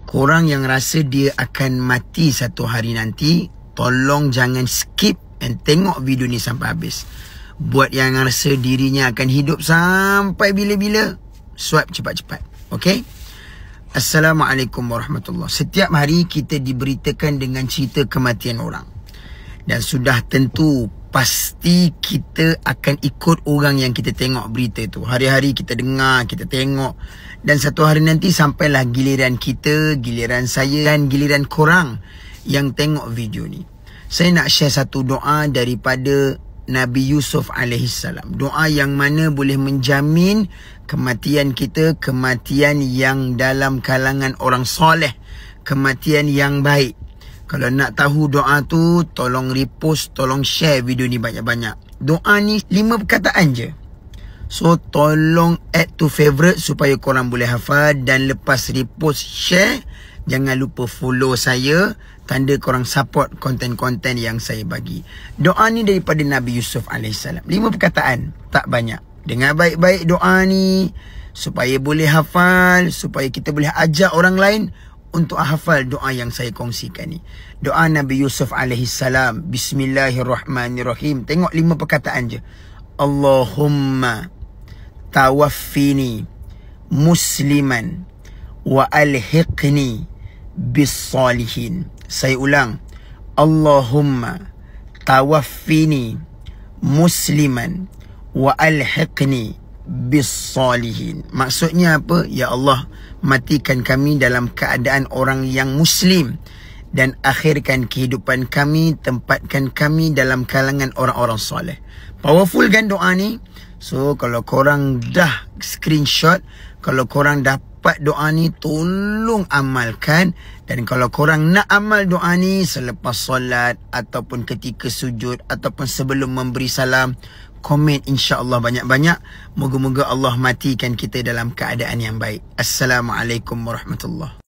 Korang yang rasa dia akan mati satu hari nanti, tolong jangan skip and tengok video ni sampai habis. Buat yang rasa dirinya akan hidup sampai bila-bila, swipe cepat-cepat. Okay? Assalamualaikum warahmatullahi. Setiap hari kita diberitakan dengan cerita kematian orang. Dan sudah tentu pasti kita akan ikut orang yang kita tengok berita tu. Hari-hari kita dengar, kita tengok. Dan satu hari nanti sampailah giliran kita, giliran saya dan giliran korang yang tengok video ni. Saya nak share satu doa daripada Nabi Yusuf alaihissalam. Doa yang mana boleh menjamin kematian kita, kematian yang dalam kalangan orang soleh, kematian yang baik. Kalau nak tahu doa tu, tolong repost, tolong share video ni banyak-banyak. Doa ni 5 perkataan je. So tolong add to favorite supaya korang boleh hafal. Dan lepas repost, share, jangan lupa follow saya, tanda korang support konten-konten yang saya bagi. Doa ni daripada Nabi Yusuf alaihissalam. 5 perkataan, tak banyak. Dengar baik-baik doa ni supaya boleh hafal, supaya kita boleh ajak orang lain untuk hafal doa yang saya kongsikan ni. Doa Nabi Yusuf alaihissalam. Bismillahirrahmanirrahim. Tengok 5 perkataan je. Allahumma tawaffini musliman wa alhiqni bis salihin. Saya ulang. Allahumma tawaffini musliman wa alhiqni bis salihin. Maksudnya apa? Ya Allah, matikan kami dalam keadaan orang yang muslim dan akhirkan kehidupan kami, tempatkan kami dalam kalangan orang-orang soleh. Powerful kan doa ni? So kalau korang dah screenshot, kalau korang dapat doa ni, tolong amalkan. Dan kalau korang nak amal doa ni selepas solat ataupun ketika sujud ataupun sebelum memberi salam, komen insya-Allah banyak-banyak. Moga-moga Allah matikan kita dalam keadaan yang baik. Assalamualaikum warahmatullahi.